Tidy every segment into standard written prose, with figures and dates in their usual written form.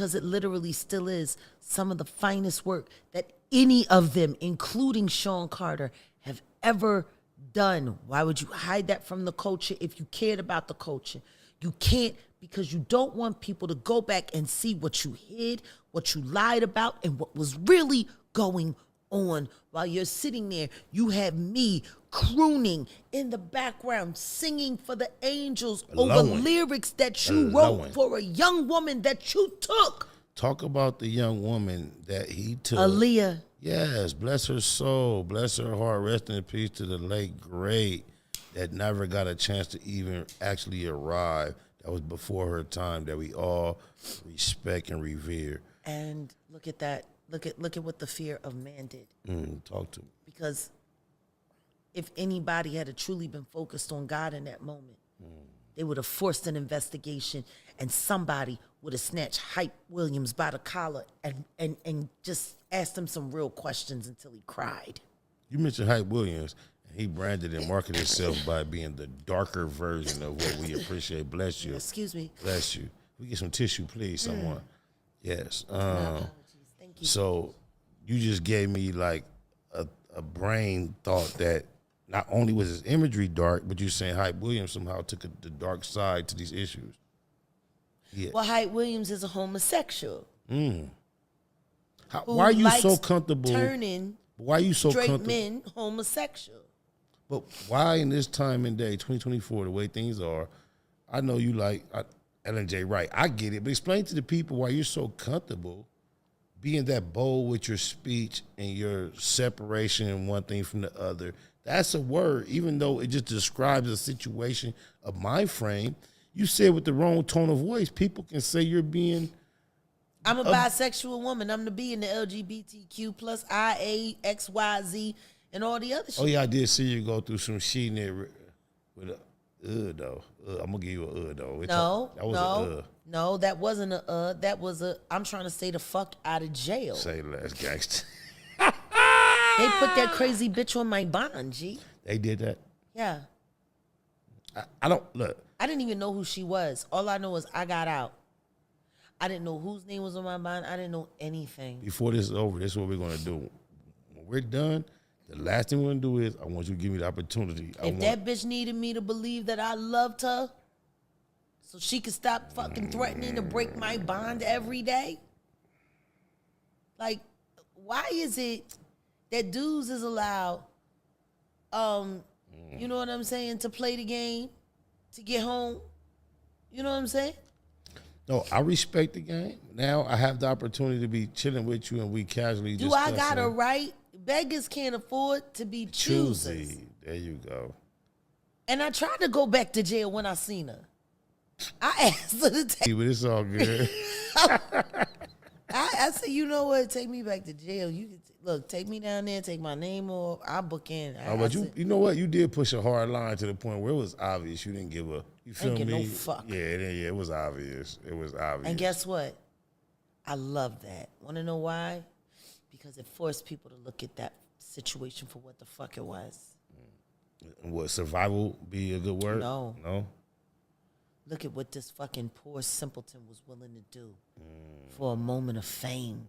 because it literally still is some of the finest work that any of them, including Sean Carter, have ever done. Why would you hide that from the culture if you cared about the culture? You can't, because you don't want people to go back and see what you hid, what you lied about, and what was really going on. While you're sitting there, you have me crooning in the background, singing for the angels over lyrics that you wrote for a young woman that you took. Talk about the young woman that he took. Aaliyah. Yes, bless her soul, bless her heart, rest in peace to the late great that never got a chance to even actually arrive. That was before her time, that we all respect and revere. And look at that. Look at what the fear of man did. Talk to me. Because if anybody had truly been focused on God in that moment, they would have forced an investigation, and somebody would have snatched Hype Williams by the collar and just asked him some real questions until he cried. You mentioned Hype Williams, and he branded and marketed himself by being the darker version of what we appreciate. Bless you. Excuse me. Bless you. We get some tissue, please, someone. Yes. Thank you. So you just gave me like a brain thought that not only was his imagery dark, but you're saying Hype Williams somehow took the dark side to these issues. Yeah. Well, Hype Williams is a homosexual. Why are you so comfortable turning why are you so straight comfortable? men homosexual? But why in this time and day, 2024, the way things are, I know you like Ellen J. Wright. I get it, but explain to the people why you're so comfortable being that bold with your speech and your separation and one thing from the other. That's a word, even though it just describes a situation of my frame. You said with the wrong tone of voice, people can say you're being... I'm a bisexual woman. I'm the B in the LGBTQ plus IA, XYZ, and all the other shit. Oh, yeah, I did see you go through some shit in there with a though. I'm going to give you a though. No, that wasn't a that was a, I'm trying to stay the fuck out of jail. Say less, gangster. They put that crazy bitch on my bond, G. They did that? Yeah. I don't, look. I didn't even know who she was. All I know is I got out. I didn't know whose name was on my bond. I didn't know anything. Before this is over, this is what we're going to do. When we're done, the last thing we're going to do is I want you to give me the opportunity. If that bitch needed me to believe that I loved her so she could stop fucking threatening to break my bond every day, like, why is it that dudes is allowed, you know what I'm saying, to play the game, to get home? You know what I'm saying? No, I respect the game. Now I have the opportunity to be chilling with you and we casually Do I got a right? Beggars can't afford to be choosers. There you go. And I tried to go back to jail when I seen her. I asked her to take But it's all good. I said, you know what? Take me back to jail. You can look, take me down there, take my name off. I'll book in. But you know what? You did push a hard line to the point where it was obvious you didn't give a. You feel me? No fuck. Yeah, it was obvious. It was obvious. And guess what? I love that. Want to know why? Because it forced people to look at that situation for what the fuck it was. Would survival be a good word? No. No? Look at what this fucking poor simpleton was willing to do for a moment of fame.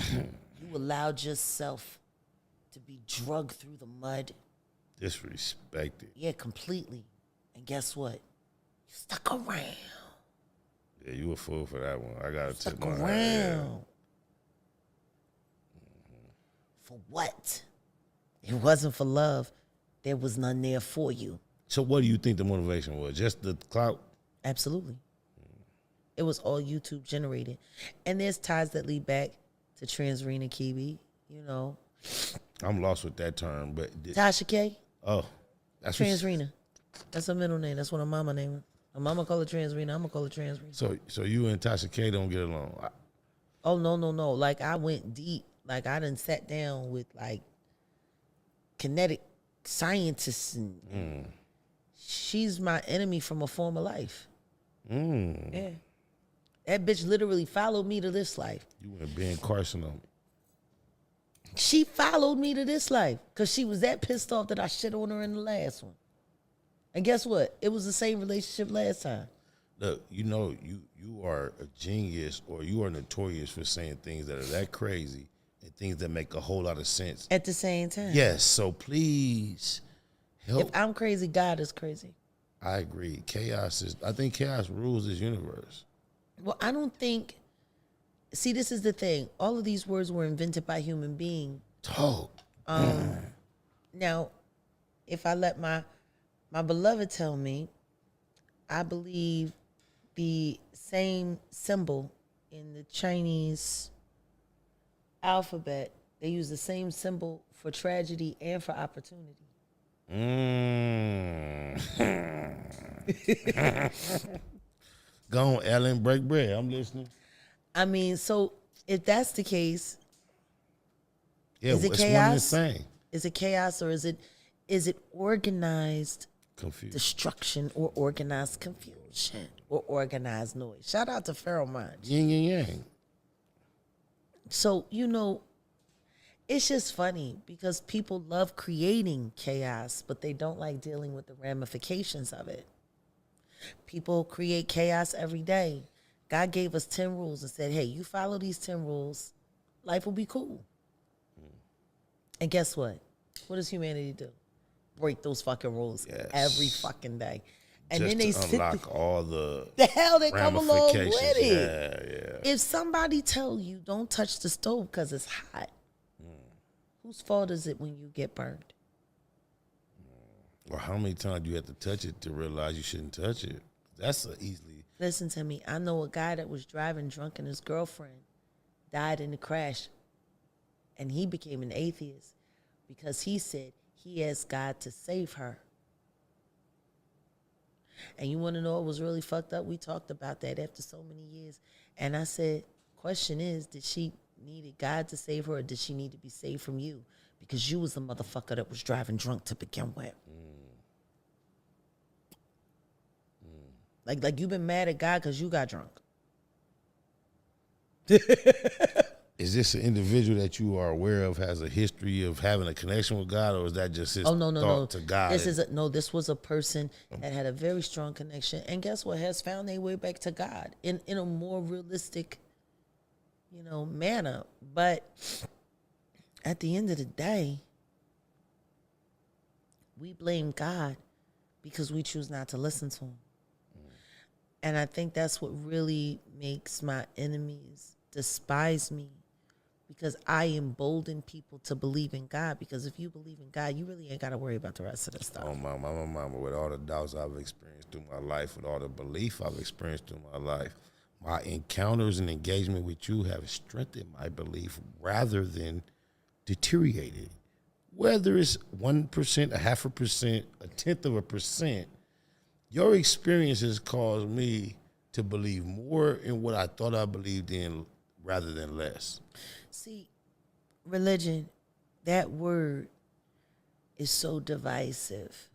You allowed yourself to be drugged through the mud. Disrespected. Yeah, completely. And guess what? You stuck around. Yeah, you a fool for that one. I got to tip Stuck my around. hat. For what? It wasn't for love. There was none there for you. So what do you think the motivation was? Just the clout? Absolutely. It was all YouTube generated. And there's ties that lead back to Transrena Kibi, you know. I'm lost with that term, but... Tasha K. Oh. That's Transrena. That's her middle name. That's what her mama named her. Her mama call her Transrena. I'm going to call her Transrena. So you and Tasha K don't get along? Oh, no. Like, I went deep. Like, I done sat down with, like, kinetic scientists and... She's my enemy from a former life. Yeah. That bitch literally followed me to this life. You went Ben Carson on me. She followed me to this life because she was that pissed off that I shit on her in the last one. And guess what? It was the same relationship last time. Look, you know, you are a genius, or you are notorious for saying things that are that crazy and things that make a whole lot of sense At the same time. Yes, so please help. If I'm crazy, God is crazy. I agree. I think chaos rules this universe. Well, I don't think. See, this is the thing. All of these words were invented by human beings. Talk. Now, if I let my beloved tell me, I believe the same symbol in the Chinese alphabet, they use the same symbol for tragedy and for opportunity. Go on, Ellen, break bread. I'm listening. I mean, so if that's the case, Yeah, is it it's chaos? one and the same. Is it chaos, or is it organized Confused. destruction, or organized confusion, or organized noise? Shout out to Pharaoh Mind. Yin and yang. So, it's just funny because people love creating chaos, but they don't like dealing with the ramifications of it. People create chaos every day. God gave us 10 rules and said, hey, you follow these 10 rules, life will be cool. And guess what? What does humanity do? Break those fucking rules every fucking day. And Just then they to unlock all the hell they come along with ramifications. it. Yeah. If somebody tell you don't touch the stove because it's hot, whose fault is it when you get burned? Or how many times do you have to touch it to realize you shouldn't touch it? That's easily. Listen to me. I know a guy that was driving drunk and his girlfriend died in the crash. And he became an atheist because he said he asked God to save her. And you want to know what was really fucked up? We talked about that after so many years. And I said, question is, did she need God to save her, or did she need to be saved from you? Because you was the motherfucker that was driving drunk to begin with. Like you've been mad at God because you got drunk. Is this an individual that you are aware of has a history of having a connection with God, or is that just his thought to God? This was a person that had a very strong connection, and guess what? Has found their way back to God in a more realistic, manner. But at the end of the day, we blame God because we choose not to listen to him. And I think that's what really makes my enemies despise me, because I embolden people to believe in God. Because if you believe in God, you really ain't got to worry about the rest of the stuff. Oh, my mama, with all the doubts I've experienced through my life, with all the belief I've experienced through my life, my encounters and engagement with you have strengthened my belief rather than deteriorated. Whether it's 1%, 0.5%, 0.1%, your experiences caused me to believe more in what I thought I believed in rather than less. See, religion, that word is so divisive.